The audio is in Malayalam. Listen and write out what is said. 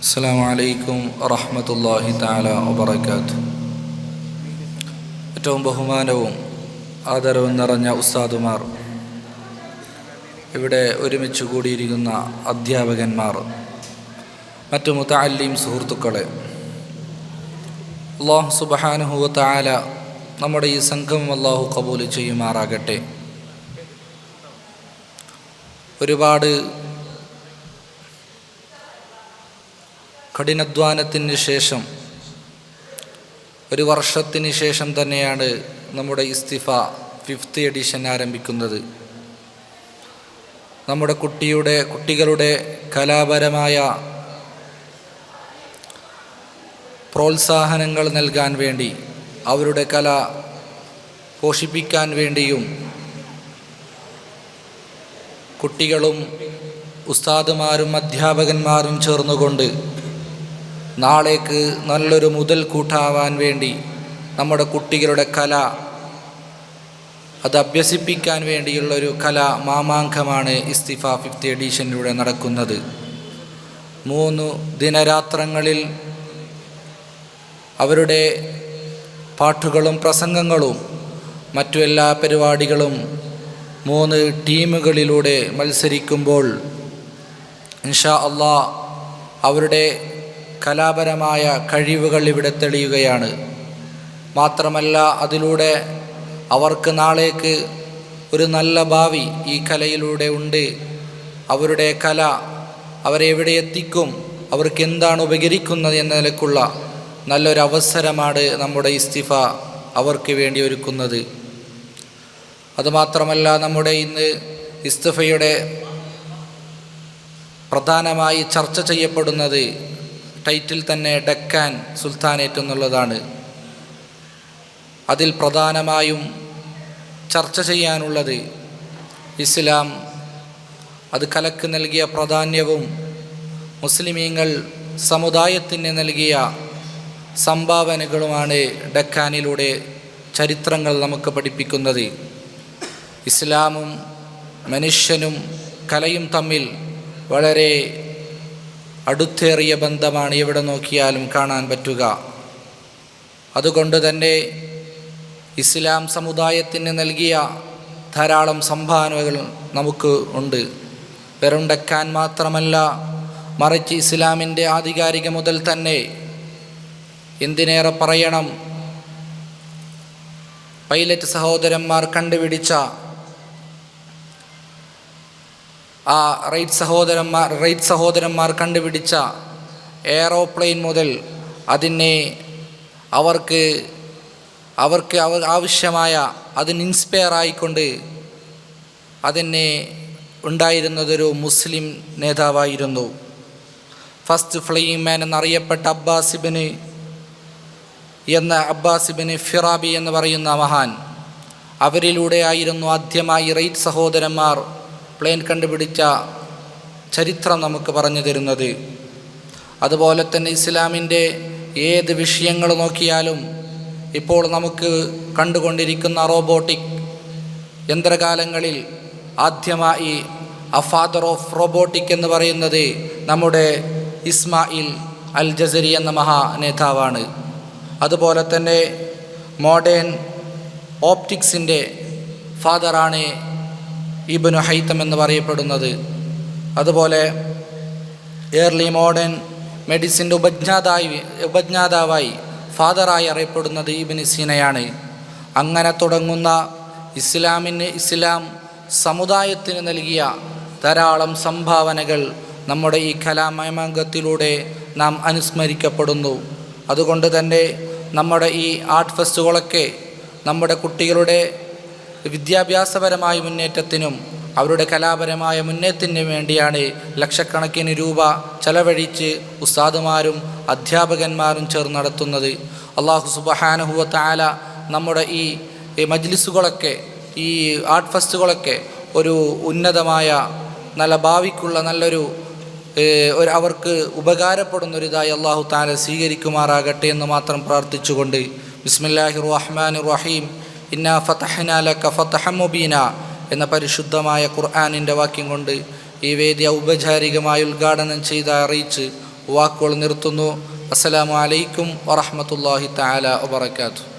അസ്സലാമു അലൈക്കും വറഹ്മത്തുള്ളാഹി തആല വബറകാതുഹു. ഏറ്റവും ബഹുമാനവും ആദരവും നിറഞ്ഞ ഉസ്താദുമാർ, ഇവിടെ ഒരുമിച്ച് കൂടിയിരിക്കുന്ന അധ്യാപകന്മാർ, മറ്റു മുതഅല്ലിം സുഹൃത്തുക്കളെ, അല്ലാഹു സുബ്ഹാനഹു വ തആല നമ്മുടെ ഈ സംഗമം അല്ലാഹു ഖബൂൽ ചെയ്യുമാറാകട്ടെ. ഒരുപാട് കഠിനാധ്വാനത്തിന് ശേഷം, ഒരു വർഷത്തിന് ശേഷം തന്നെയാണ് നമ്മുടെ ഇസ്തിഫ 5th എഡിഷൻ ആരംഭിക്കുന്നത്. നമ്മുടെ കുട്ടികളുടെ കലാപരമായ പ്രോത്സാഹനങ്ങൾ നൽകാൻ വേണ്ടി, അവരുടെ കല പോഷിപ്പിക്കാൻ വേണ്ടിയും കുട്ടികളും ഉസ്താദുമാരും അധ്യാപകന്മാരും ചേർന്നുകൊണ്ട് നാളേക്ക് നല്ലൊരു മുതൽക്കൂട്ടാവാൻ വേണ്ടി നമ്മുടെ കുട്ടികളുടെ കല അത് അഭ്യസിപ്പിക്കാൻ വേണ്ടിയുള്ളൊരു കലാ മാമാങ്കമാണ് ഇസ്തിഫ 5th എഡിഷനിലൂടെ നടക്കുന്നത്. 3 ദിനരാത്രങ്ങളിൽ അവരുടെ പാട്ടുകളും പ്രസംഗങ്ങളും മറ്റു എല്ലാ പരിപാടികളും 3 ടീമുകളിലൂടെ മത്സരിക്കുമ്പോൾ ഇൻഷാ അല്ലാഹ് അവരുടെ കലാപരമായ കഴിവുകൾ ഇവിടെ തെളിയുകയാണ്. മാത്രമല്ല, അതിലൂടെ അവർക്ക് നാളേക്ക് ഒരു നല്ല ഭാവി ഈ കലയിലൂടെ ഉണ്ട്. അവരുടെ കല അവരെ എവിടെ എത്തിക്കും, അവർക്ക് എന്താണ് ഉപകരിക്കുന്നത് എന്ന നിലക്കുള്ള നല്ലൊരു അവസരമാണ് നമ്മുടെ ഇസ്തിഫ അവർക്ക് വേണ്ടി ഒരുക്കുന്നത്. അതുമാത്രമല്ല, നമ്മുടെ ഇന്ന് ഇസ്തിഫയുടെ പ്രധാനമായി ചർച്ച ചെയ്യപ്പെടുന്നത് ടൈറ്റിൽ തന്നെ ഡെക്കാൻ സുൽത്താനേറ്റ് എന്നുള്ളതാണ്. അതിൽ പ്രധാനമായും ചർച്ച ചെയ്യാനുള്ളത് ഇസ്ലാം അത് കലക്ക് നൽകിയ പ്രാധാന്യവും മുസ്ലിമീങ്ങൾ സമുദായത്തിന് നൽകിയ സംഭാവനകളുമാണ്. ഡെക്കാനിലൂടെ ചരിത്രങ്ങൾ നമുക്ക് പഠിപ്പിക്കുന്നത്. ഇസ്ലാമും മനുഷ്യനും കലയും തമ്മിൽ വളരെ അടുത്തേറിയ ബന്ധമാണ് എവിടെ നോക്കിയാലും കാണാൻ പറ്റുക. അതുകൊണ്ട് തന്നെ ഇസ്ലാം സമുദായത്തിന് നൽകിയ ധാരാളം സംഭാവനകൾ നമുക്ക് ഉണ്ട്. വെറും ഡെക്കാൻ മാത്രമല്ല, മറിച്ച് ഇസ്ലാമിൻ്റെ ആധികാരിക മുതൽ തന്നെ, എന്തിനേറെ പറയണം, പൈലറ്റ് സഹോദരന്മാർ കണ്ടുപിടിച്ച ആ റൈറ്റ് സഹോദരന്മാർ കണ്ടുപിടിച്ച എയറോപ്ലെയിൻ മുതൽ അതിനെ അവർക്ക് ആവശ്യമായ അതിന് ഇൻസ്പയർ ആയിക്കൊണ്ട് അതിനെ ഉണ്ടായിരുന്നതൊരു മുസ്ലിം നേതാവായിരുന്നു. ഫസ്റ്റ് ഫ്ലൈയിങ് മാൻ എന്നറിയപ്പെട്ട അബ്ബാസ് ഇബ്ൻ ഫിറാബി എന്ന് പറയുന്ന മഹാൻ. അവരിലൂടെ ആയിരുന്നു ആദ്യമായി റൈറ്റ് സഹോദരന്മാർ പ്ലെയിൻ കണ്ടുപിടിച്ച ചരിത്രം നമുക്ക് പറഞ്ഞു തരുന്നത്. അതുപോലെ തന്നെ ഇസ്ലാമിൻ്റെ ഏത് വിഷയങ്ങൾ നോക്കിയാലും ഇപ്പോൾ നമുക്ക് കണ്ടുകൊണ്ടിരിക്കുന്ന റോബോട്ടിക് യന്ത്രകാലങ്ങളിൽ ആദ്യമായി ഫാദർ ഓഫ് റോബോട്ടിക് എന്ന് പറയുന്നത് നമ്മുടെ ഇസ്മായിൽ അൽ ജസരി എന്ന മഹാ നേതാവാണ്. അതുപോലെ തന്നെ മോഡേൺ ഓപ്റ്റിക്സിൻ്റെ ഫാദറാണ് ഇബ്നു ഹൈതം എന്ന് പറയപ്പെടുന്നത്. അതുപോലെ ഏർലി മോഡേൺ മെഡിസിൻ്റെ ഉപജ്ഞാതാവായി ഫാദറായി അറിയപ്പെടുന്നത് ഇബ്നു സീനയാണ്. അങ്ങനെ തുടങ്ങുന്ന ഇസ്ലാം സമുദായത്തിന് നൽകിയ ധാരാളം സംഭാവനകൾ നമ്മുടെ ഈ കലാമയമാങ്കത്തിലൂടെ നാം അനുസ്മരിക്കപ്പെടുന്നു. അതുകൊണ്ട് തന്നെ നമ്മുടെ ഈ ആർട്ട് ഫെസ്റ്റുകളൊക്കെ നമ്മുടെ കുട്ടികളുടെ വിദ്യാഭ്യാസപരമായ മുന്നേറ്റത്തിനും അവരുടെ കലാപരമായ മുന്നേറ്റത്തിനു വേണ്ടിയാണ് ലക്ഷക്കണക്കിന് രൂപ ചെലവഴിച്ച് ഉസ്താദുമാരും അധ്യാപകന്മാരും ചേർന്ന് നടത്തുന്നത്. അല്ലാഹു സുബ്ഹാനഹു വ തആല നമ്മുടെ ഈ മജ്ലിസുകളൊക്കെ, ഈ ആർട്ട് ഫെസ്റ്റുകളൊക്കെ ഒരു ഉന്നതമായ നല്ല ഭാവിക്കുള്ള നല്ലൊരു അവർക്ക് ഉപകാരപ്പെടുന്നൊരിതായി അല്ലാഹു തആല സ്വീകരിക്കുമാറാകട്ടെ എന്ന് മാത്രം പ്രാർത്ഥിച്ചുകൊണ്ട്, ബിസ്മില്ലാഹിർ റഹ്മാനിർ റഹീം, ഇന്നാ ഫതഹ്നാ ലക ഫതഹൻ മുബീന എന്ന പരിശുദ്ധമായ ഖുർആനിൻ്റെ വാക്യം കൊണ്ട് ഈ വേദി ഔപചാരികമായി ഉദ്ഘാടനം ചെയ്ത് അറിയിച്ച് വാക്കുകൾ നിർത്തുന്നു. അസ്സലാമു അലൈക്കും വറഹ്മത്തുള്ളാഹി തആല വബറകാതുഹു.